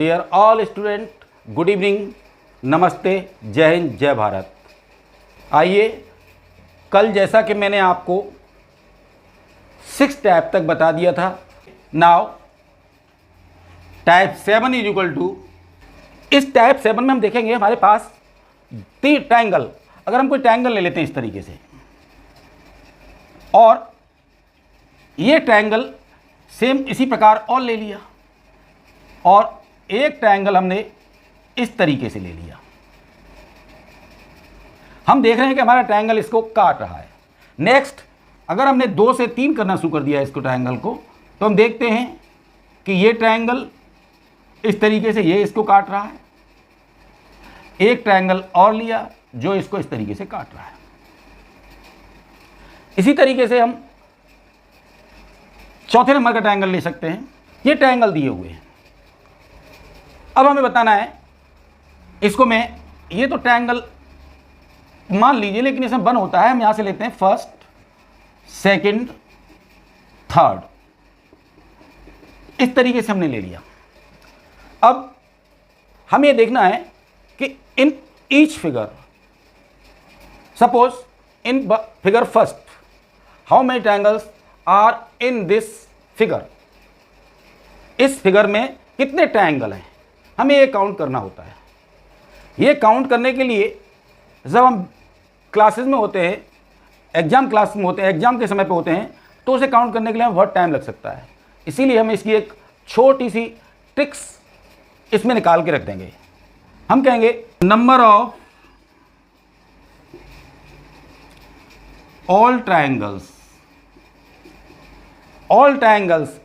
Dear all student, good evening, नमस्ते, जय हिंद, जय भारत। आइए, कल जैसा कि मैंने आपको 6 टाइप तक बता दिया था, now type 7 is equal to, इस टाइप 7 में हम देखेंगे हमारे पास 3 ट्रायंगल। अगर हम कोई ट्रायंगल ले लेते हैं इस तरीके से, और ये ट्रायंगल सेम इसी प्रकार और ले लिया, और एक ट्रायंगल हमने इस तरीके से ले लिया, हम देख रहे हैं कि हमारा ट्रायंगल इसको काट रहा है। नेक्स्ट, अगर हमने 2 से 3 करना शुरू कर दिया इसको ट्रायंगल को, तो हम देखते हैं कि ये ट्रायंगल इस तरीके से ये इसको काट रहा है, एक ट्रायंगल और लिया जो इसको इस तरीके से काट रहा है। इसी तरीके से हम चौथे नंबर का ट्रायंगल ले सकते हैं। ये ट्रायंगल दिए हुए हैं, अब हमें बताना है इसको। मैं ये तो ट्रायंगल मान लीजिए, लेकिन इसमें बन होता है, हम यहां से लेते हैं फर्स्ट, सेकंड, थर्ड, इस तरीके से हमने ले लिया। अब हमें ये देखना है कि in each figure, suppose in figure first, how many triangles are in this figure. इस फिगर में कितने ट्रायंगल हैं, हमें ये काउंट करना होता है। ये काउंट करने के लिए जब हम क्लासेस में होते हैं, एग्जाम क्लास में होते हैं, एग्जाम के समय पे होते हैं, तो उसे काउंट करने के लिए हमें बहुत टाइम लग सकता है। इसीलिए हम इसकी एक छोटी सी ट्रिक्स इसमें निकाल के रख देंगे। हम कहेंगे number of all triangles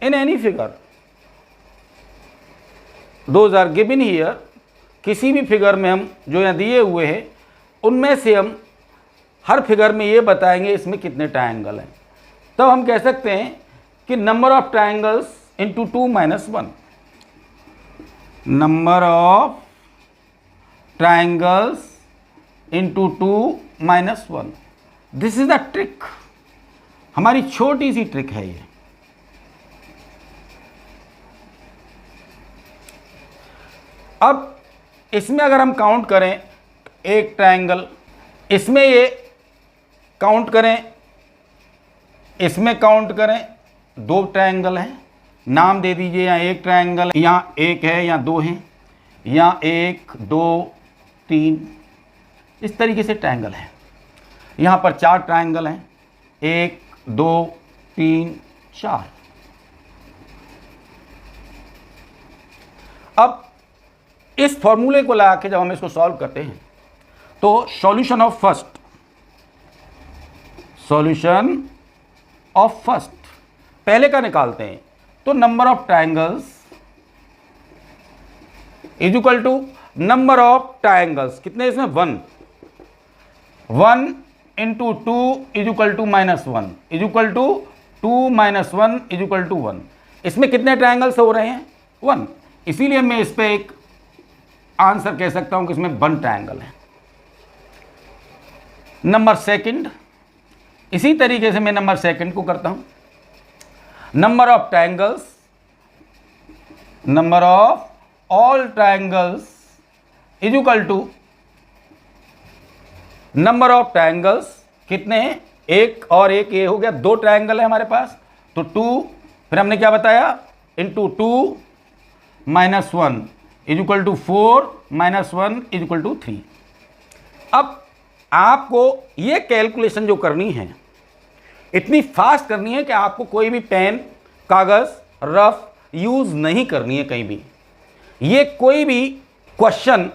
in any figure, those are given here. किसी भी फिगर में हम जो यहाँ दिए हुए हैं, उनमें से हम हर फिगर में ये बताएंगे इसमें कितने ट्रायंगल हैं। तब हम कह सकते हैं कि number of triangles into 2 - 1, number of triangles into 2 - 1। This is the trick, हमारी छोटी सी ट्रिक है ये। अब इसमें अगर हम काउंट करें एक ट्रायंगल, इसमें ये काउंट करें, इसमें काउंट करें, 2 ट्रायंगल हैं, नाम दे दीजिए। यहाँ एक ट्रायंगल, यहाँ एक है, यहाँ 2 हैं, यहाँ 1 2 3, इस तरीके से ट्रायंगल है। यहाँ पर 4 ट्रायंगल हैं, 1 2 3 4। अब इस फॉर्मूले को लगा के जब हम इसको सॉल्व करते हैं, तो सॉल्यूशन ऑफ फर्स्ट पहले का निकालते हैं। तो number of triangles is equal to number of triangles, कितने इसमें 1 into 2 is equal to -1 is equal to 2 - 1 is equal to 1। इसमें कितने ट्रायंगल्स हो रहे हैं, 1। इसीलिए मैं इस पे एक आंसर कह सकता हूं कि इसमें 1 ट्रायंगल है। नंबर सेकंड, इसी तरीके से मैं नंबर सेकंड को करता हूं। Number of triangles, number of all triangles is equal to number of triangles, कितने हैं, 1 और 1, ये हो गया 2 ट्रायंगल है हमारे पास, तो 2, फिर हमने क्या बताया, into 2 - 1 is equal to 4 - 1 is equal to 3। अब आपको ये कैलकुलेशन जो करनी है, इतनी फास्ट करनी है कि आपको कोई भी पेन, कागज़, रफ यूज़ नहीं करनी है कहीं भी। ये कोई भी क्वेश्चन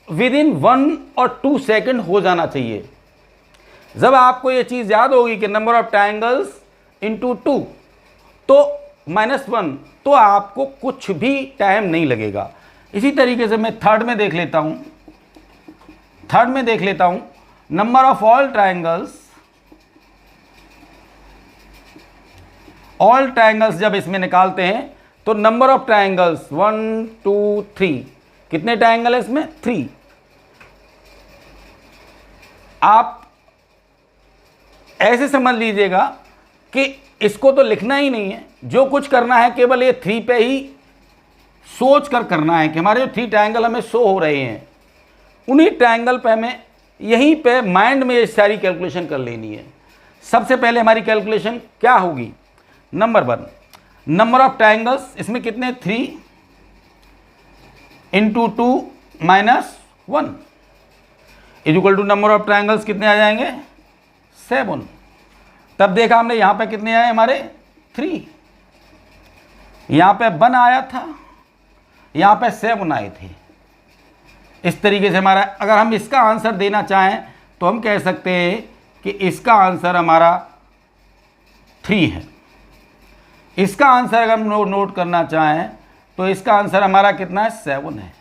विद इन 1 और 2 सेकेंड हो जाना चाहिए। जब आपको ये चीज़ याद होगी कि नंबर ऑफ ट्रायंगल्स इंटू 2 तो -1, तो आपको कुछ भी टाइम नहीं लगेगा। इसी तरीके से मैं थर्ड में देख लेता हूं, नंबर ऑफ ऑल ट्रायंगल्स जब इसमें निकालते हैं, तो नंबर ऑफ ट्रायंगल्स 1 2 3, कितने ट्रायंगल है इसमें, 3। आप ऐसे समझ लीजिएगा कि इसको तो लिखना ही नहीं है, जो कुछ करना है केवल ये 3 पे ही सोच कर करना है कि हमारे जो 3 ट्रायंगल हमें शो हो रहे हैं, उन्हीं ट्रायंगल पे हमें यहीं पे माइंड में ये सारी कैलकुलेशन कर लेनी है। सबसे पहले हमारी कैलकुलेशन क्या होगी? नंबर 1, नंबर ऑफ ट्रायंगल्स, इसमें कितने 3 into 2 minus 1 is equal to number of triangles कितने आ जाएंगे 7। तब देखा हमने यहाँ पे कितने आए हमारे 3, यहाँ पे 1 आया था, यहाँ पे 7 आए थे। इस तरीके से हमारा, अगर हम इसका आंसर देना चाहें तो हम कह सकते हैं कि इसका आंसर हमारा 3 है। इसका आंसर अगर हम नोट करना चाहें तो इसका आंसर हमारा कितना है 7 है।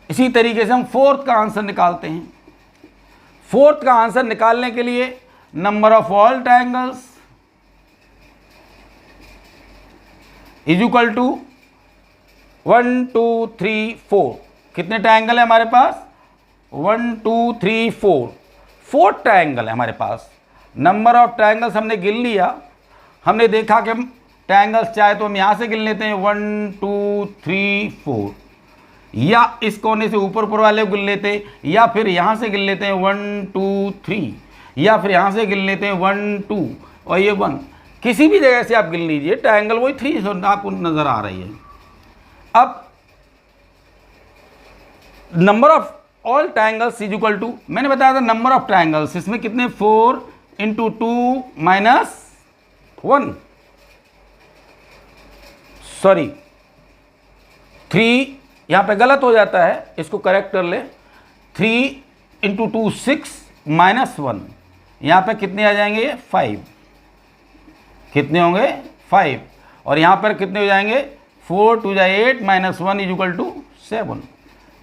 इसी तरीके से हम 4th का आंसर निकालते हैं। 4th का आंसर निकालने के लिए number of all triangles is equal to 1 2 3 4। कितने ट्रायंगल है हमारे पास? 1 2 3 4, 4 ट्रायंगल है हमारे पास। नंबर ऑफ ट्रायंगल्स हमने गिन लिया। हमने देखा कि हम ट्रायंगल्स चाहे तो हम यहाँ से गिन लेते हैं 1 2 3 4, या इस कोने से ऊपर वाले को गिन लेते हैं, या फिर यहाँ से गिन लेते हैं 1 2 3, या फिर यहाँ से गिन लेते हैं 1 2 और ये 1। किसी भी जगह से आप गिन लीजिए, ट्रायंगल वही 3 आपको नज़र आ रही है। अब number of all triangles is equal to, मैंने बताया था नंबर ऑफ ट्रायंगल्स, इसमें कितने 4 इंटू 2 माइनस 1, सॉरी 3, यहाँ पे गलत हो जाता है, इसको करेक्ट कर ले। 3 इंटू 2 6 माइनस 1, यहाँ पे कितने आ जाएंगे 5, कितने होंगे 5, और यहाँ पर कितने हो जाएंगे 4 2 8 माइनस 1 इज इक्वल टू 7।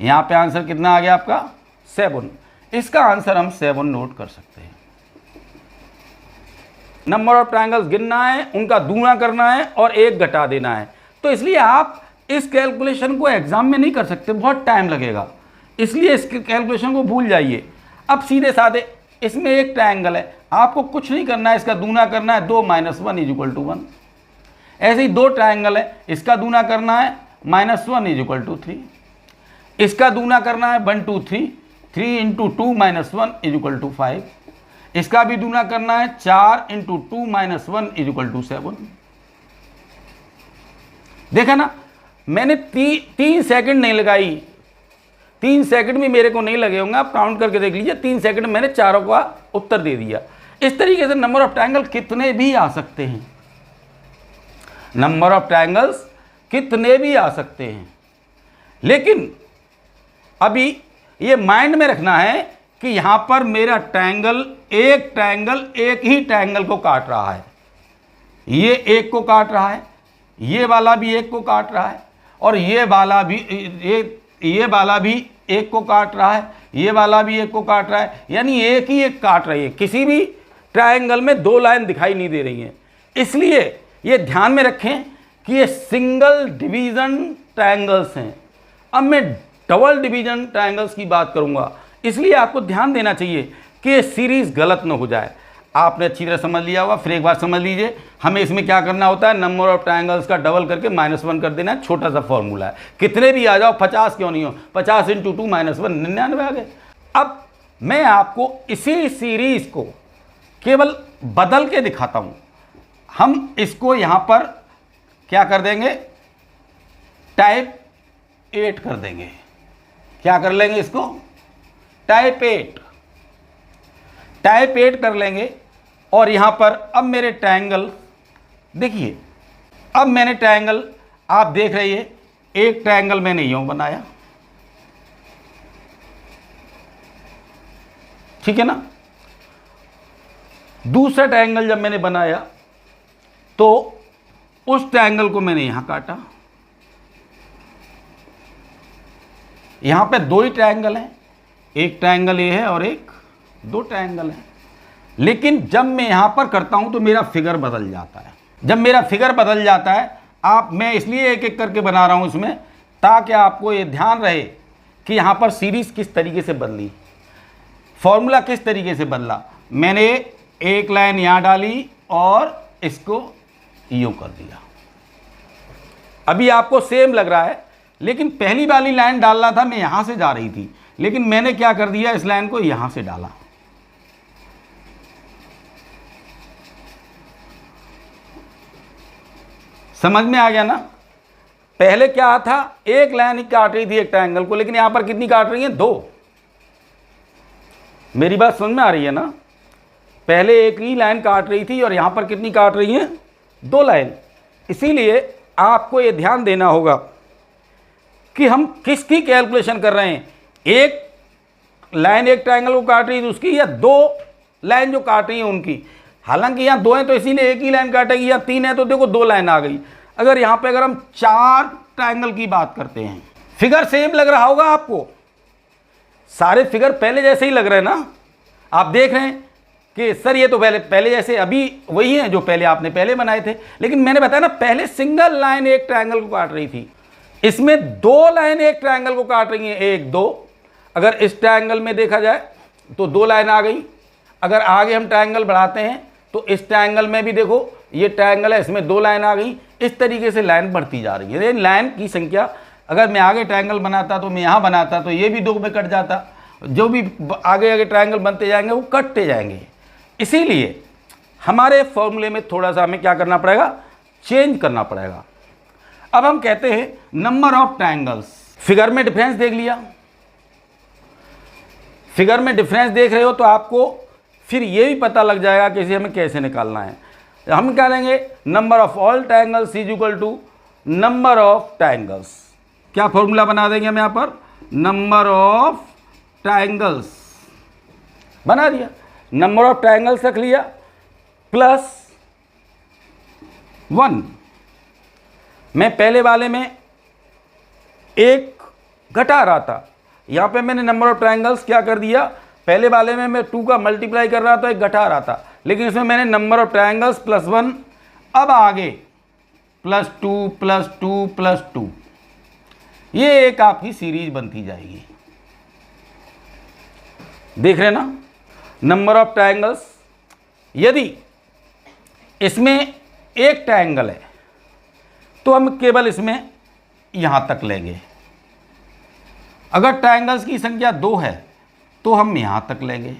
यहाँ पे आंसर कितना आ गया आपका 7। इसका आंसर हम 7 नोट कर सकते हैं। नंबर ऑफ ट्रायंगल्स गिनना है, उनका दूना करना है और एक घटा देना है। तो इसलिए आप इस कैलकुलेशन को एग्जाम में नहीं कर सकते, बहुत टाइम लगेगा, इसलिए इस कैलकुलेशन को भूल जाइए। अब सीधे साधे इसमें एक ट्रायंगल है, आपको कुछ नहीं करना है, इसका दूना करना है 2 माइनस 1 इज इक्वल टू 1। ऐसे ही 2 ट्रायंगल है, इसका दूना करना है -1 इज इक्वल टू 3, इसका दूना करना है 1 2 3, 3 into 2 minus 1 is equal to 5, इसका भी दूना करना है 4 into 2 minus 1 is equal to 7। देखा ना, मैंने 3 सेकंड नहीं लगाई, 3 सेकंड भी मेरे को नहीं लगे होंगे, आप काउंट करके देख लीजिए, 3 सेकंड मैंने चारों का उत्तर दे दिया। इस तरीके से नंबर ऑफ ट्रायंगल कितने भी आ सकते हैं, नंबर ऑफ ट्रायंगल्स कितने भी आ सकते हैं। लेकिन अभी ये माइंड में रखना है कि यहां पर मेरा ट्रायंगल एक ही ट्रायंगल को काट रहा है, ये एक को काट रहा है, ये वाला भी एक को काट रहा है, और ये वाला भी एक को काट रहा है, ये वाला भी एक को काट रहा है, यानी एक ही एक काट रही है। किसी भी ट्रायंगल में 2 लाइन दिखाई नहीं दे रही हैं। इसलिए ये ध्यान में रखें कि ये सिंगल डिवीजन ट्रायंगल्स हैं। अब मैं डबल डिवीजन ट्रायंगल्स की बात करूंगा, इसलिए आपको ध्यान देना चाहिए कि ये सीरीज गलत न हो जाए। आपने अच्छी तरह समझ लिया होगा, फिर एक बार समझ लीजिए। हमें इसमें क्या करना होता है, नंबर ऑफ ट्रायंगल्स का डबल करके -1 कर देना है, छोटा सा फॉर्मूला है। कितने भी आ जाओ, 50 क्यों नहीं हो, 50 इंटू 2 माइनस 1 99 आ गए। अब मैं आपको इसी सीरीज को केवल बदल के दिखाता हूं। हम इसको यहां पर क्या कर देंगे, टाइप 8 कर देंगे। क्या कर लेंगे इसको, टाइप 8 कर लेंगे। और यहां पर अब मेरे ट्रायंगल देखिए, अब मैंने ट्रायंगल आप देख रही है, एक ट्रायंगल मैंने यूं बनाया, ठीक है ना। दूसरा ट्रायंगल जब मैंने बनाया तो उस ट्रायंगल को मैंने यहां काटा। यहां पे 2 ही ट्रायंगल हैं, एक ट्रायंगल ये है और एक 2 ट्रायंगल हैं। लेकिन जब मैं यहां पर करता हूं तो मेरा फिगर बदल जाता है। जब मेरा फिगर बदल जाता है, मैं इसलिए एक एक करके बना रहा हूं इसमें, ताकि आपको ये ध्यान रहे कि यहां पर सीरीज किस तरीके से बदली, फॉर्मूला किस तरीके से बदला। मैंने एक लाइन यहां डाली और इसको यूं कर दिया। अभी आपको सेम लग रहा है लेकिन पहली वाली लाइन डाल रहा था मैं, यहां से जा रही थी, लेकिन मैंने क्या कर दिया, इस लाइन को यहां से डाला। समझ में आ गया ना? पहले क्या था, एक लाइन ही काट रही थी एक ट्रायंगल को, लेकिन यहां पर कितनी काट रही है, 2। मेरी बात समझ में आ रही है ना? पहले एक ही लाइन काट रही थी और यहां पर कितनी काट रही है, 2 लाइन। इसीलिए आपको यह ध्यान देना होगा कि हम किसकी कैलकुलेशन कर रहे हैं, एक लाइन एक ट्रायंगल को काट रही है उसकी, या 2 लाइन जो काट रही है उनकी। हालांकि यहाँ 2 है तो इसीलिए एक ही लाइन काटेगी, या 3 है तो देखो 2 लाइन आ गई। अगर यहाँ पे अगर हम 4 ट्रायंगल की बात करते हैं, फिगर सेम लग रहा होगा आपको, सारे फिगर पहले जैसे ही लग रहे हैं ना। आप देख रहे हैं कि सर ये तो पहले जैसे अभी वही हैं जो पहले आपने पहले बनाए थे, लेकिन मैंने बताया ना पहले सिंगल लाइन एक ट्रायंगल को काट रही थी, इसमें 2 लाइन एक ट्रायंगल को काट रही हैं, 1 2। अगर इस ट्रायंगल में देखा जाए तो 2 लाइन आ गई। अगर आगे हम ट्रायंगल बढ़ाते हैं तो इस ट्रायंगल में भी देखो ये ट्रायंगल है, इसमें 2 लाइन आ गई। इस तरीके से लाइन बढ़ती जा रही है। लाइन की संख्या, अगर मैं आगे ट्रायंगल बनाता तो मैं यहाँ बनाता तो ये भी 2 में कट जाता, जो भी आगे आगे ट्रायंगल बनते जाएंगे वो कटते जाएंगे। इसीलिए हमारे फॉर्मूले में थोड़ा सा हमें क्या करना पड़ेगा, चेंज करना पड़ेगा। अब हम कहते हैं नंबर ऑफ ट्रायंगल्स। फिगर में डिफरेंस देख लिया, फिगर में डिफरेंस देख रहे हो तो आपको फिर ये भी पता लग जाएगा कि इसे हमें कैसे निकालना है। हम क्या लेंगे, number of all triangles is equal to number of triangles. क्या फॉर्मूला बना देंगे हम यहाँ पर, नंबर ऑफ ट्रायंगल्स बना दिया, नंबर ऑफ ट्रायंगल्स रख लिया प्लस 1। मैं पहले वाले में 1 घटा रहा था, यहाँ पे मैंने नंबर ऑफ ट्रायंगल्स क्या कर दिया, पहले वाले में मैं 2 का मल्टीप्लाई कर रहा था, 1 घटा रहा था, लेकिन इसमें मैंने नंबर ऑफ ट्रायंगल्स प्लस 1। अब आगे प्लस 2 प्लस 2 प्लस 2, ये एक आपकी सीरीज बनती जाएगी। देख रहे ना, नंबर ऑफ ट्रायंगल्स, यदि इसमें एक ट्रायंगल है तो हम केवल इसमें यहां तक लेंगे। अगर ट्रायंगल्स की संख्या 2 है तो हम यहां तक लेंगे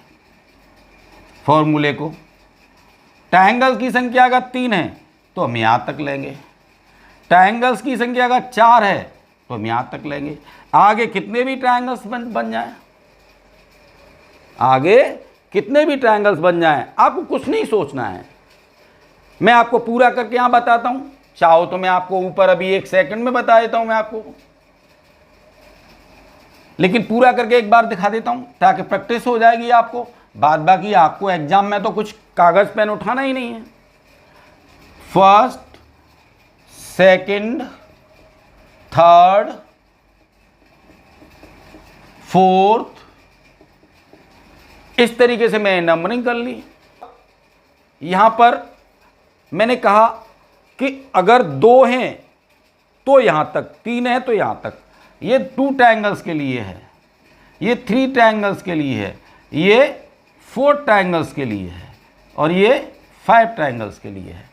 फॉर्मूले को। ट्रायंगल्स की संख्या अगर 3 है तो हम यहां तक लेंगे। ट्रायंगल्स की संख्या अगर 4 है तो हम यहां तक लेंगे। आगे कितने भी ट्रायंगल्स बन जाएं, आगे कितने भी ट्रायंगल्स बन जाएं, आपको कुछ नहीं सोचना है। मैं आपको पूरा करके यहां बताता हूं, चाहो तो मैं आपको ऊपर अभी 1 सेकंड में बता देता हूं मैं आपको, लेकिन पूरा करके एक बार दिखा देता हूं ताकि प्रैक्टिस हो जाएगी आपको। बाद बाकी आपको एग्जाम में तो कुछ कागज पेन उठाना ही नहीं है। फर्स्ट, सेकंड, थर्ड, फोर्थ, इस तरीके से मैंने नंबरिंग कर ली। यहां पर मैंने कहा कि अगर 2 हैं तो यहां तक, 3 है तो यहां तक। ये 2 ट्रायंगल्स के लिए है, ये 3 ट्रायंगल्स के लिए है, ये 4 ट्रायंगल्स के लिए है, और ये 5 ट्रायंगल्स के लिए है।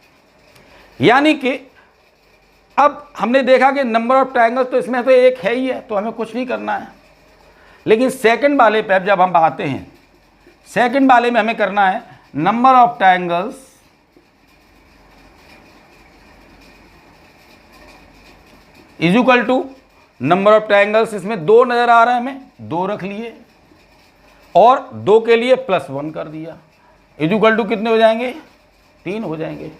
यानी कि अब हमने देखा कि नंबर ऑफ ट्रायंगल्स तो इसमें तो एक है ही है, तो हमें कुछ नहीं करना है। लेकिन सेकंड वाले पे जब हम आते हैं, सेकंड वाले में हमें करना है number of triangles is equal to number of triangles. इसमें 2 नजर आ रहा है, हमें 2 रख लिए और 2 के लिए प्लस 1 कर दिया, इज इक्वल टू कितने हो जाएंगे, 3 हो जाएंगे।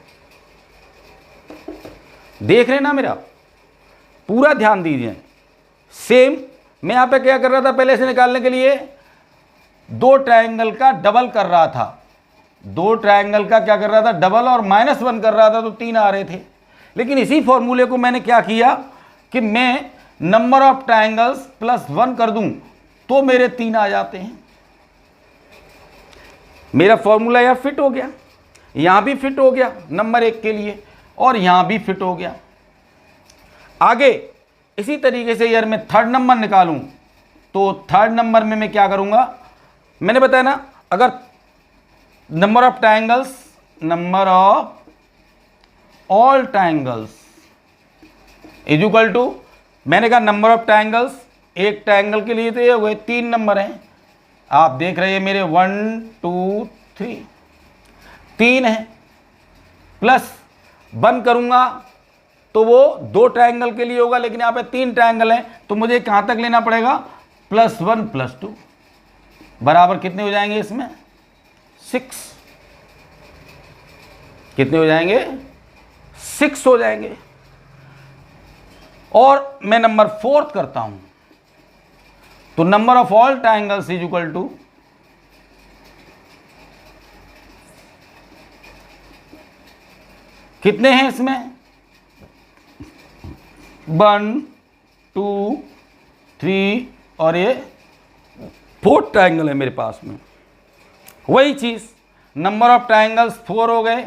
देख रहे हैं ना, मेरा पूरा ध्यान दीजिए। सेम मैं यहां पे क्या कर रहा था, पहले से निकालने के लिए 2 ट्रायंगल का डबल कर रहा था, 2 ट्रायंगल का क्या कर रहा था, डबल, और -1 कर रहा था तो 3 आ रहे थे। लेकिन इसी फॉर्मूले को मैंने क्या किया कि मैं नंबर ऑफ ट्रायंगल्स प्लस 1 कर दूं तो मेरे 3 आ जाते हैं। मेरा फॉर्मूला यहां फिट हो गया, यहां भी फिट हो गया नंबर 1 के लिए, और यहां भी फिट हो गया। आगे इसी तरीके से यार मैं थर्ड नंबर निकालूं तो थर्ड नंबर में मैं क्या करूंगा, मैंने बताया ना, अगर number of triangles, number of all triangles is equal to मैंने कहा नंबर ऑफ ट्रायंगल्स, एक ट्रायंगल के लिए तो ये हुए 3 नंबर हैं, आप देख रहे हैं मेरे 1 2 3 3 है, प्लस 1 करूंगा तो वो 2 ट्रायंगल के लिए होगा, लेकिन यहाँ पे 3 ट्रायंगल हैं तो मुझे कहाँ तक लेना पड़ेगा, +1 +2 बराबर कितने हो जाएंगे इसमें 6, कितने हो जाएंगे 6 हो जाएंगे। और मैं नंबर 4 करता हूं तो number of all triangles is equal to कितने हैं इसमें 1 2 3 और ये 4 ट्रायंगल है मेरे पास में। वही चीज नंबर ऑफ ट्रायंगल्स 4 हो गए,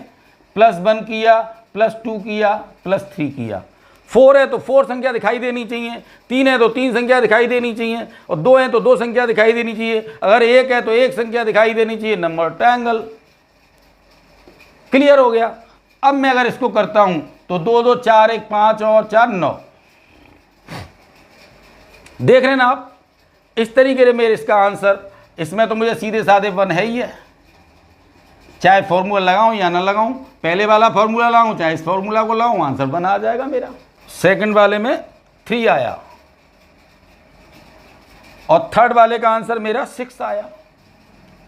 +1 किया, +2 किया, +3 किया। 4 है तो 4 संख्या दिखाई देनी चाहिए, 3 है तो 3 संख्या दिखाई देनी चाहिए, और 2 है तो 2 संख्या दिखाई देनी चाहिए, अगर 1 है तो 1 संख्या दिखाई देनी चाहिए, नंबर ऑफ ट्रायंगल। क्लियर हो गया। अब मैं अगर इसको करता हूं तो 2 2 4 1 5 और 4 9, देख रहे हैं ना आप, इस तरीके से मेरे इसका आंसर, इसमें तो मुझे सीधे साधे 1 है ही है, चाहे फॉर्मूला लगाऊं या ना लगाऊं, पहले वाला फॉर्मूला लगाऊं चाहे इस फॉर्मूला को लगाऊं, आंसर 1 आ जाएगा मेरा। सेकंड वाले में 3 आया और थर्ड वाले का आंसर मेरा 6 आया।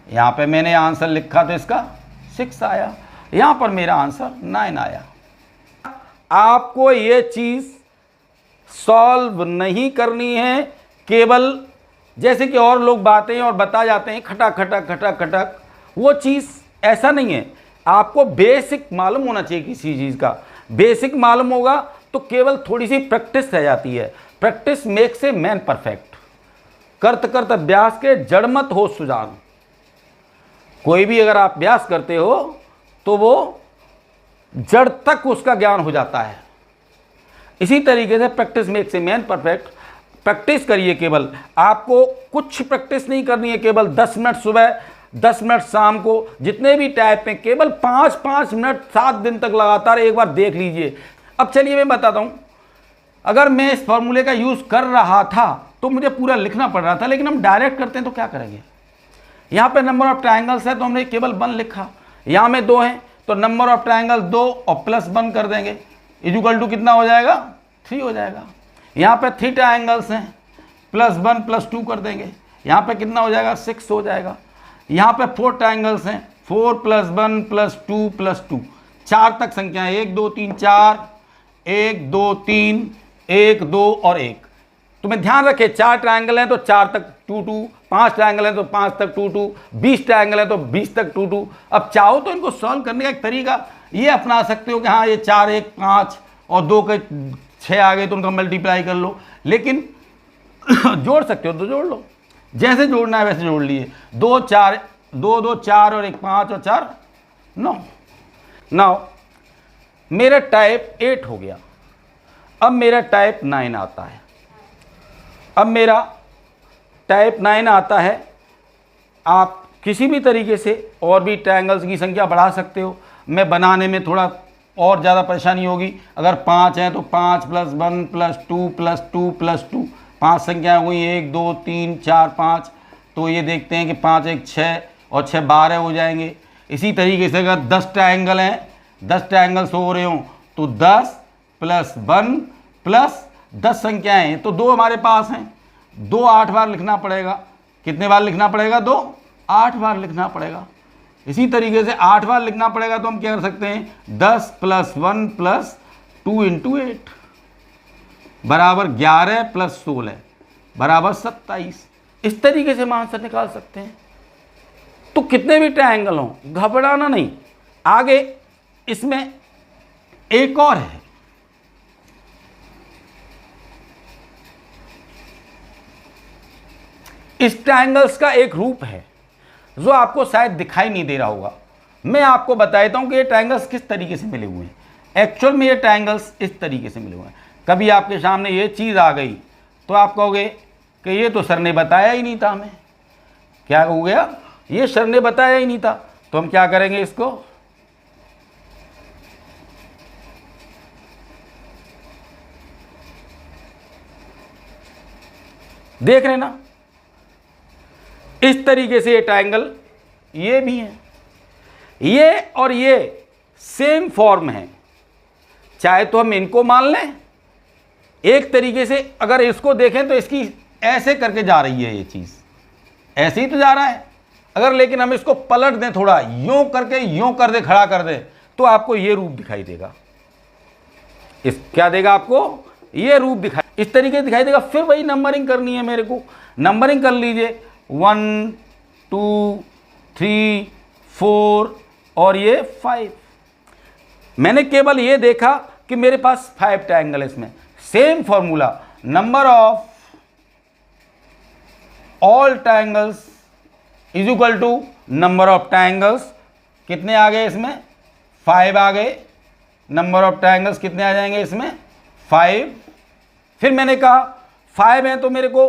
यहां पे मैंने आंसर लिखा तो इसका 6 आया, यहां पर मेरा आंसर 9 आया। आपको ये चीज सॉल्व नहीं करनी है, केवल जैसे कि और लोग बातें और बता जाते हैं खटक खटक खटक खटक, वो चीज़ ऐसा नहीं है। आपको बेसिक मालूम होना चाहिए किसी चीज़ का, बेसिक मालूम होगा तो केवल थोड़ी सी प्रैक्टिस रह जाती है। Practice makes a man perfect. करत करत अभ्यास के जड़ मत हो सुजान। कोई भी अगर आप अभ्यास करते हो तो वो जड़ तक उसका ज्ञान हो जाता है। इसी तरीके से practice makes a man perfect. Practice करिए, केवल आपको कुछ प्रैक्टिस नहीं करनी है, केवल 10 मिनट सुबह 10 मिनट शाम को, जितने भी टाइप में केवल 5-5 मिनट 7 दिन तक लगातार एक बार देख लीजिए। अब चलिए मैं बताता हूँ, अगर मैं इस फॉर्मूले का यूज़ कर रहा था तो मुझे पूरा लिखना पड़ रहा था, लेकिन हम डायरेक्ट करते हैं तो क्या करेंगे। यहाँ पे नंबर ऑफ ट्रायंगल्स है तो हमने केवल 1 लिखा, यहाँ में 2 हैं तो नंबर ऑफ ट्रायंगल 2 और +1 कर देंगे, इक्वल टू कितना हो जाएगा 3 हो जाएगा। यहाँ पे 3 ट्रायंगल्स हैं, +1 +2 कर देंगे, यहाँ पे कितना हो जाएगा 6 हो जाएगा। यहाँ पे 4 ट्रायंगल्स हैं, 4 +1 +2 +2, 4 तक संख्या है, 1 2 3 4, 1 2 3, 1 2 और 1। तो मैं ध्यान रखें 4 ट्रायंगल हैं तो 4 तक 2 2, 5 ट्रायंगल हैं तो 5 तक 2 2, 20 ट्रायंगल हैं तो 20 तक 2 2। अब चाहो तो इनको सॉल्व करने का एक तरीका ये अपना सकते हो कि हाँ ये 4 1 5 और 2 के 6 आ गए तो उनका मल्टीप्लाई कर लो, लेकिन जोड़ सकते हो तो जोड़ लो, जैसे जोड़ना है वैसे जोड़ लिए। 2 4 2 2 4 और 1 5 और 4 9। नाउ मेरा टाइप 8 हो गया, अब मेरा टाइप 9 आता है। अब मेरा टाइप 9 आता है। आप किसी भी तरीके से और भी ट्रायंगल्स की संख्या बढ़ा सकते हो, मैं बनाने में थोड़ा और ज़्यादा परेशानी होगी। अगर 5 हैं तो 5 +1 +2 +2 +2, 5 संख्याएँ हुई, 1 2 3 4 5, तो ये देखते हैं कि 5 1 6 और 6 12 हो जाएंगे। इसी तरीके से अगर 10 ट्रायंगल हैं, 10 ट्रायंगल्स हो रहे हों तो 10 +1 10 संख्याएँ हैं तो 2 हमारे पास हैं, 2 8 बार लिखना पड़ेगा। कितने बार लिखना पड़ेगा 2 8 बार लिखना पड़ेगा। इसी तरीके से 8 बार लिखना पड़ेगा तो हम क्या कर सकते हैं 10 +1 +2 × 8 बराबर 11 + 16 बराबर 27। इस तरीके से हम आंसर निकाल सकते हैं। तो कितने भी ट्रायंगल हों घबराना नहीं। आगे इसमें एक और है, इस ट्रायंगल्स का एक रूप है जो आपको शायद दिखाई नहीं दे रहा होगा। मैं आपको बता देता हूं कि ये ट्रायंगल्स किस तरीके से मिले हुए हैं। एक्चुअल में ये ट्रायंगल्स इस तरीके से मिले हुए हैं। कभी आपके सामने ये चीज़ आ गई तो आप कहोगे कि ये तो सर ने बताया ही नहीं था हमें। क्या हो गया, ये सर ने बताया ही नहीं था। तो हम क्या करेंगे, इसको देख रहे ना, इस तरीके से ये ट्रायंगल ये भी है, ये और ये सेम फॉर्म है। चाहे तो हम इनको मान लें, एक तरीके से अगर इसको देखें तो इसकी ऐसे करके जा रही है, ये चीज़ ऐसे ही तो जा रहा है। अगर लेकिन हम इसको पलट दें, थोड़ा यूं करके यूं कर दे, खड़ा कर दे, तो आपको ये रूप दिखाई देगा। इस क्या देगा आपको, ये रूप दिखाई, इस तरीके से दिखाई देगा। फिर वही नंबरिंग करनी है मेरे को, नंबरिंग कर लीजिए 1 2 3 4 और ये 5। मैंने केवल ये देखा कि मेरे पास 5 ट्रायंगल है इसमें। Same formula, number of all triangles is equal to number of triangles. कितने आ गए इसमें, 5 आ गए। नंबर ऑफ ट्रायंगल्स कितने आ जाएंगे इसमें, 5। फिर मैंने कहा 5 हैं तो मेरे को,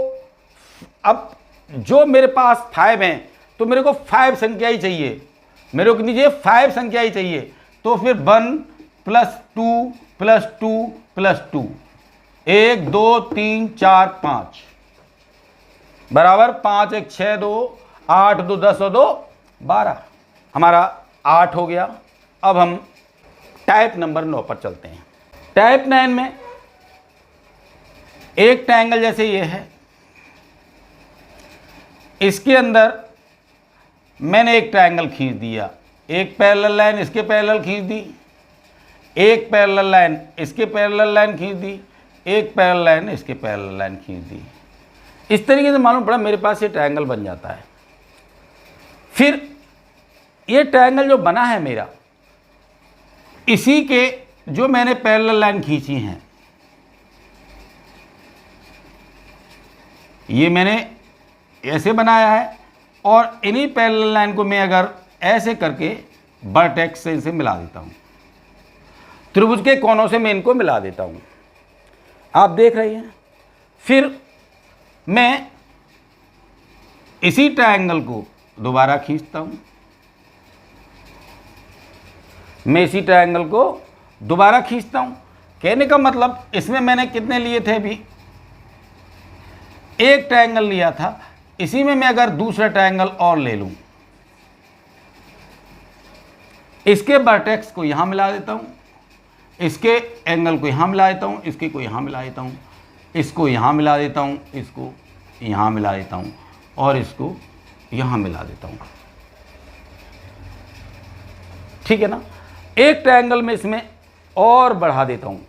अब जो मेरे पास 5 हैं तो मेरे को 5 संख्या ही चाहिए, मेरे को कितनी चाहिए, 5 संख्या ही चाहिए। तो फिर 1 + 2 + 2 + 2, 1 2 3 4 5 बराबर 5 1 6 2 8 2 10 और 2 12, हमारा 8 हो गया। अब हम टाइप नंबर 9 पर चलते हैं। टाइप 9 में एक ट्रायंगल जैसे ये है, इसके अंदर मैंने एक ट्रायंगल खींच दिया, एक पैरेलल लाइन इसके पैरेलल खींच दी, एक पैरेलल लाइन इसके पैरेलल लाइन खींच दी, एक पैरेलल लाइन इसके पैरेलल लाइन खींच दी। इस तरीके से मालूम पड़ा मेरे पास ये ट्रायंगल बन जाता है। फिर ये ट्रायंगल जो बना है मेरा, इसी के जो मैंने पैरेलल लाइन खींची हैं, ये मैंने ऐसे बनाया है, और इन्हीं पैरेलल लाइन को मैं अगर ऐसे करके वर्टेक्स से इसे मिला देता हूँ, त्रिभुज के कोनों से मैं इनको मिला देता हूँ, आप देख रहे हैं। फिर मैं इसी ट्रायंगल को दोबारा खींचता हूँ, मैं इसी ट्रायंगल को दोबारा खींचता हूँ। कहने का मतलब इसमें मैंने कितने लिए थे, अभी एक ट्रायंगल लिया था, इसी में मैं अगर दूसरा ट्रायंगल और ले लूँ, इसके वर्टेक्स को यहाँ मिला देता हूँ, इसके एंगल को यहाँ मिला देता हूँ, इसके को यहाँ मिला देता हूँ, इसको यहाँ मिला देता हूँ, इसको यहाँ मिला देता हूँ, और इसको यहाँ मिला देता हूँ। ठीक है ना। एक ट्रायंगल में इसमें और बढ़ा देता हूँ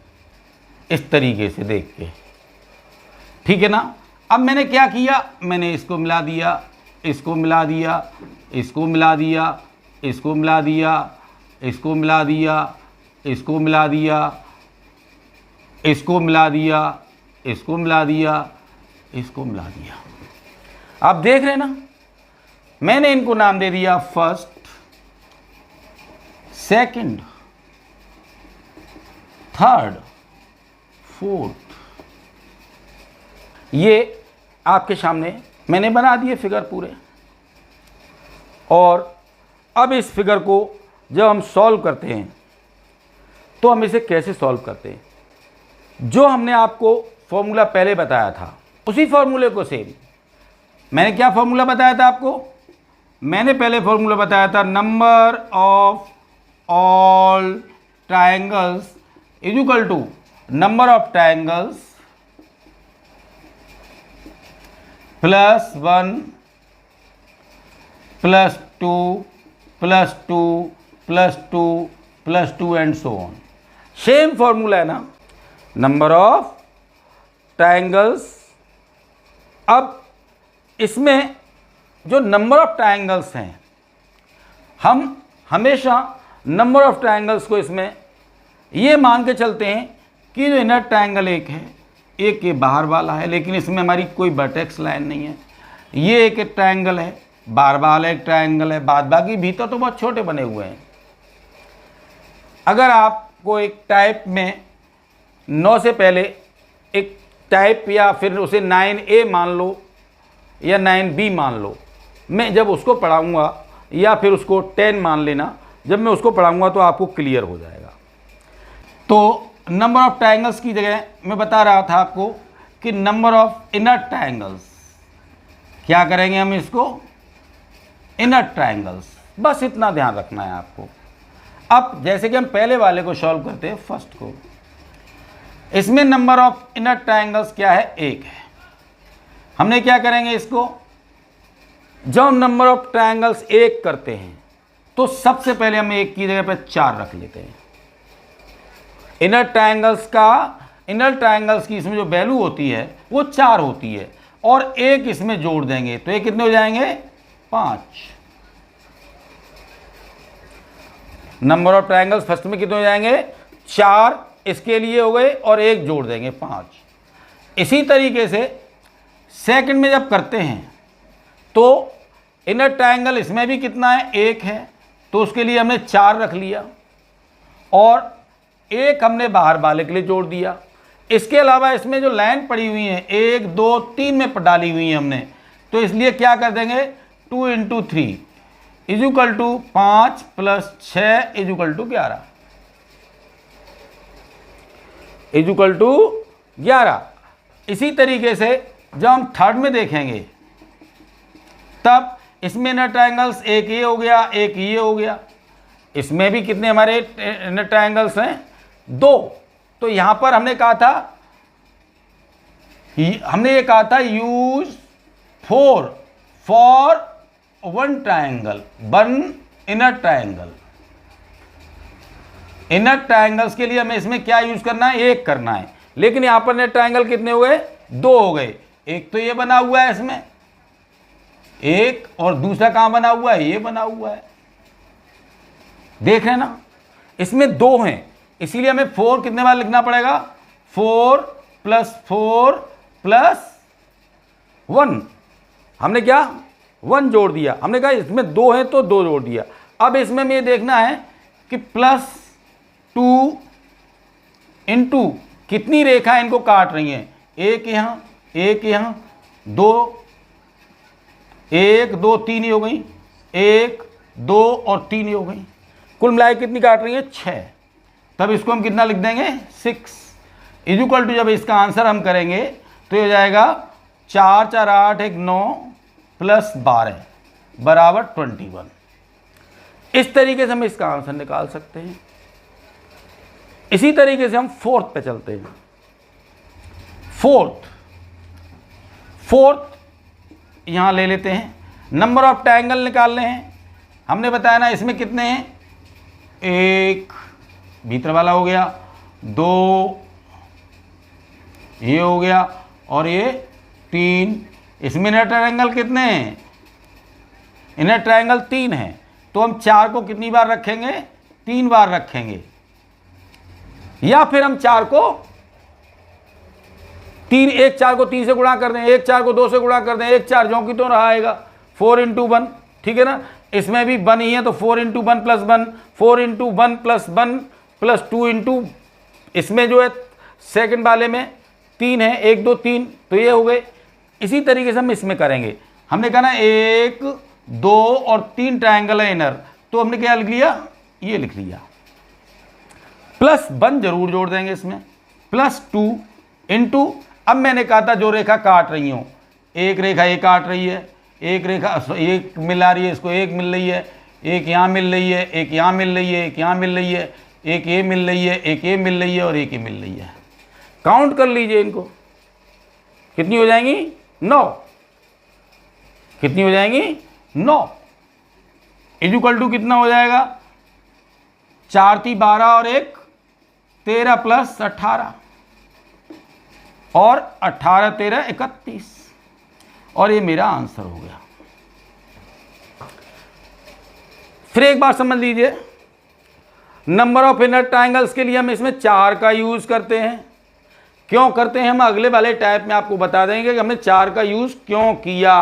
इस तरीके से देख के, ठीक है ना। अब मैंने क्या किया, मैंने इसको मिला दिया, इसको मिला दिया, इसको मिला दिया, इसको मिला दिया, इसको मिला दिया, इसको मिला दिया, इसको मिला दिया, इसको मिला दिया, इसको मिला दिया। आप देख रहे हैं ना, मैंने इनको नाम दे दिया फर्स्ट, सेकंड, थर्ड, फोर्थ। ये आपके सामने मैंने बना दिए फिगर पूरे। और अब इस फिगर को जब हम सॉल्व करते हैं तो हम इसे कैसे सॉल्व करते हैं, जो हमने आपको फॉर्मूला पहले बताया था उसी फॉर्मूले को सेम। मैंने क्या फॉर्मूला बताया था आपको, मैंने पहले फॉर्मूला बताया था number of all triangles is equal to number of triangles +1 +2 +2 +2 +2 and so on. Same formula है ना, नंबर ऑफ ट्रायंगल्स। अब इसमें जो नंबर ऑफ ट्रायंगल्स हैं, हम हमेशा नंबर ऑफ ट्रायंगल्स को इसमें ये मान के चलते हैं कि जो इनर ट्रायंगल एक है, एक ये बाहर वाला है, लेकिन इसमें हमारी कोई वर्टेक्स लाइन नहीं है। ये एक ट्रायंगल है, बाहर वाला एक ट्रायंगल है, बाद बाकी भीतर तो बहुत छोटे बने हुए हैं। अगर आपको एक टाइप में 9 से पहले एक टाइप या फिर उसे 9A मान लो या 9B मान लो, मैं जब उसको पढ़ाऊँगा, या फिर उसको 10 मान लेना, जब मैं उसको पढ़ाऊँगा तो आपको क्लियर हो जाएगा। तो नंबर ऑफ ट्रायंगल्स की जगह मैं बता रहा था आपको कि नंबर ऑफ इनर ट्रायंगल्स क्या करेंगे हम इसको, इनर ट्रायंगल्स। बस इतना ध्यान रखना है आपको। अब जैसे कि हम पहले वाले को सॉल्व करते हैं, फर्स्ट को, इसमें नंबर ऑफ इनर ट्रायंगल्स क्या है, 1 है। हमने क्या करेंगे इसको, जब हम नंबर ऑफ ट्रायंगल्स 1 करते हैं तो सबसे पहले हम 1 की जगह पर 4 रख लेते हैं। इनर ट्रायंगल्स की इसमें जो वैल्यू होती है वो 4 होती है, और 1 इसमें जोड़ देंगे तो ये कितने हो जाएंगे, 5। नंबर ऑफ ट्रायंगल्स फर्स्ट में कितने हो जाएंगे, 4 इसके लिए हो गए, और 1 जोड़ देंगे 5। इसी तरीके से सेकंड में जब करते हैं तो इनर ट्रायंगल इसमें भी कितना है, 1 है, तो उसके लिए हमने 4 रख लिया, और 1 हमने बाहर वाले के लिए जोड़ दिया। इसके अलावा इसमें जो लाइन पड़ी हुई है 1 2 3 में डाली हुई है हमने, तो इसलिए क्या कर देंगे, 2 × 3 = 5 + 6 = 11 11। इसी तरीके से जब हम थर्ड में देखेंगे तब इसमें इनर ट्रायंगल्स 1 ये हो गया, 1 ये हो गया। इसमें भी कितने हमारे इनर ट्रायंगल्स हैं, 2। तो यहां पर हमने ये कहा था use 4 for 1 triangle, 1 inner triangle. Inner triangles के लिए हमें इसमें क्या यूज करना है, 1 करना है, लेकिन यहां पर इनर ट्रायंगल कितने हो गए, 2 हो गए। एक तो ये बना हुआ है इसमें 1, और दूसरा कहां बना हुआ है, ये बना हुआ है, देख रहे हैं ना, इसमें 2 हैं, इसीलिए हमें 4 कितने बार लिखना पड़ेगा, 4 + 4 + 1। हमने क्या 1 जोड़ दिया, हमने कहा इसमें 2 है तो 2 जोड़ दिया। अब इसमें हमें देखना है कि +2 × कितनी रेखा इनको काट रही हैं, 1 यहाँ, 1 यहाँ, 2, 1 2 3 ही हो गई, 1 2 और 3 ही हो गई, कुल मिलाकर कितनी काट रही है, 6। तब इसको हम कितना लिख देंगे, 6 = जब इसका आंसर हम करेंगे तो ये हो जाएगा 4 4 8 1 9 + 12 = 21। इस तरीके से हम इसका आंसर निकाल सकते हैं। इसी तरीके से हम फोर्थ पे चलते हैं। फोर्थ यहां ले लेते हैं, नंबर ऑफ ट्रायंगल निकालने हैं। हमने बताया ना इसमें कितने हैं, 1 भीतर वाला हो गया, 2 ये हो गया, और ये 3। इसमें इनर ट्रायंगल कितने हैं, इनर ट्रायंगल 3 है, तो हम 4 को कितनी बार रखेंगे, 3 बार रखेंगे, या फिर हम 4 को 1 4 को 3 से गुणा कर दें, 1 4 को 2 से गुणा कर दें, 1 4 जो कि तो रहा आएगा, 4 × 1, ठीक है ना। इसमें भी 1 ही है तो 4 × 1 + 1, 4 × 1 + 1 + 2 इसमें जो है सेकंड वाले में 3 है, 1 2 3, तो ये हो गए। इसी तरीके से हम इसमें करेंगे। हमने कहा ना 1 2 और 3 ट्रायंगल है इनर, तो हमने क्या लिख लिया, ये लिख लिया। +1 जरूर जोड़ देंगे इसमें, +2 × अब मैंने कहा था जो रेखा काट रही हो, एक रेखा ये काट रही है, एक रेखा एक मिला रही है, इसको एक मिल रही है, एक यहाँ मिल रही है, एक यहाँ मिल रही है, एक यहाँ मिल रही है, एक ये मिल रही है, एक ये मिल रही है, और एक ये मिल रही है। काउंट कर लीजिए इनको, कितनी हो जाएंगी, 9। कितनी हो जाएंगी, 9 = कितना हो जाएगा, 4 × 12 और 1 13 + 18, और 18 13 31, और ये मेरा आंसर हो गया। फिर एक बार समझ लीजिए, नंबर ऑफ इनर ट्रायंगल्स के लिए हम इसमें 4 का यूज करते हैं। क्यों करते हैं, हम अगले वाले टाइप में आपको बता देंगे कि हमने 4 का यूज क्यों किया।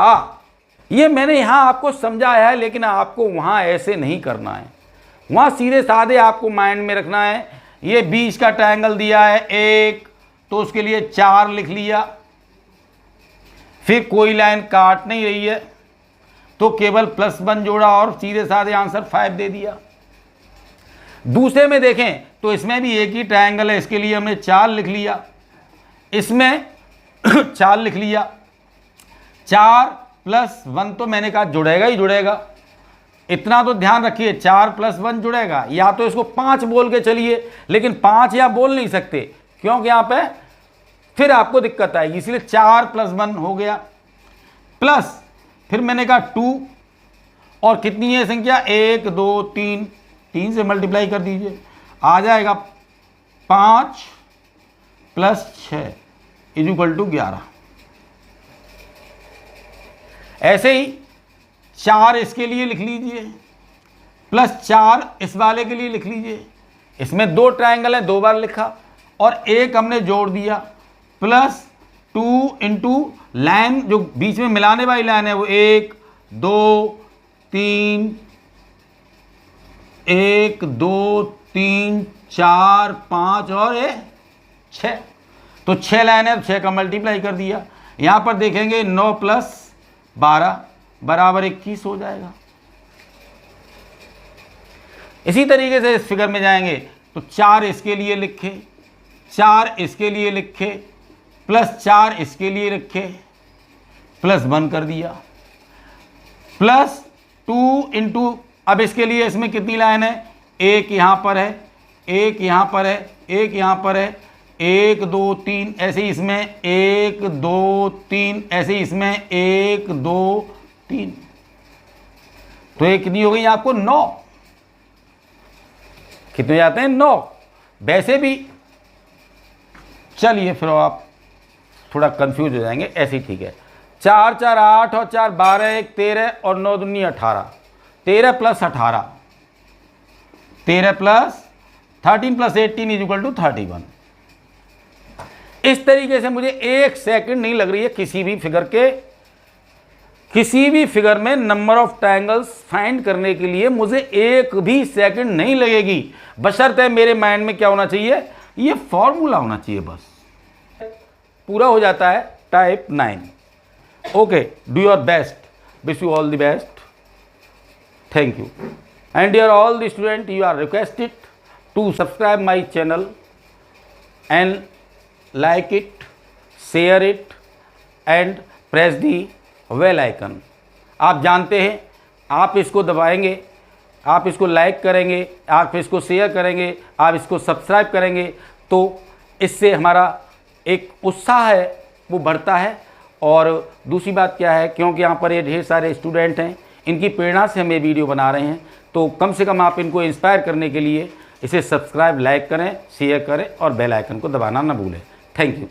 ये मैंने यहां आपको समझाया है, लेकिन आपको वहां ऐसे नहीं करना है, वहां सीधे साधे आपको माइंड में रखना है। ये बीच का ट्रायंगल दिया है 1, तो उसके लिए 4 लिख लिया, फिर कोई लाइन काट नहीं रही है तो केवल +1 जोड़ा और सीधे साधे आंसर 5 दे दिया। दूसरे में देखें तो इसमें भी एक ही ट्रायंगल है, इसके लिए हमने 4 लिख लिया, इसमें 4 लिख लिया, 4 प्लस 1 तो मैंने कहा जुड़ेगा ही जुड़ेगा, इतना तो ध्यान रखिए, 4 + 1 जुड़ेगा। या तो इसको 5 बोल के चलिए, लेकिन 5 यहाँ बोल नहीं सकते क्योंकि यहाँ पे फिर आपको दिक्कत आएगी, इसलिए 4 + 1 हो गया। प्लस फिर मैंने कहा 2, और कितनी है संख्या, 1 2 3, 3 से मल्टीप्लाई कर दीजिए, आ जाएगा 5 + 6 = 11। ऐसे ही 4 इसके लिए लिख लीजिए, प्लस 4 इस वाले के लिए लिख लीजिए। इसमें 2 ट्रायंगल है, 2 बार लिखा, और एक हमने जोड़ दिया, प्लस 2 × लाइन जो बीच में मिलाने वाली लाइन है वो 1 2 3, 1 2 3 4 5 और 6, तो 6 लाइन है, 6 का मल्टीप्लाई कर दिया। यहां पर देखेंगे 9 + 12 = 21 हो जाएगा। इसी तरीके से इस फिगर में जाएंगे तो 4 इसके लिए लिखे, 4 इसके लिए लिखे, प्लस 4 इसके लिए रखे, प्लस 1 कर दिया, प्लस 2 × अब इसके लिए इसमें कितनी लाइन है, एक यहाँ पर है, एक यहाँ पर है, एक यहाँ पर है, 1 2 3, ऐसे ही इसमें 1 2 3, ऐसे ही इसमें 1 2 3, तो ये कितनी हो गई आपको 9। कितने जाते हैं 9। वैसे भी चलिए फिर आप थोड़ा कंफ्यूज हो जाएंगे, ऐसे ही ठीक है। 4 4 8 और 4 12, 1 13 और 9 दूनी 18, 13 + 18, 13 + 13 + 18 = 31। इस तरीके से मुझे 1 सेकंड नहीं लग रही है किसी भी फिगर में नंबर ऑफ ट्रायंगल्स फाइंड करने के लिए मुझे 1 भी सेकंड नहीं लगेगी, बशर्ते मेरे माइंड में क्या होना चाहिए, ये फॉर्मूला होना चाहिए, बस पूरा हो जाता है type 9। Okay, do your best, wish you all the best, thank you. And dear all the student, you are requested to subscribe my channel and like it, share it and press the bell icon। आप जानते हैं, आप इसको दबाएंगे, आप इसको like करेंगे, आप इसको शेयर करेंगे, आप इसको सब्सक्राइब करेंगे, तो इससे हमारा एक उत्साह है वो बढ़ता है। और दूसरी बात क्या है, क्योंकि यहाँ पर ये ढेर सारे स्टूडेंट हैं, इनकी प्रेरणा से हम ये वीडियो बना रहे हैं, तो कम से कम आप इनको इंस्पायर करने के लिए इसे सब्सक्राइब, लाइक करें, शेयर करें और बेल आइकन को दबाना ना भूलें। Thank you.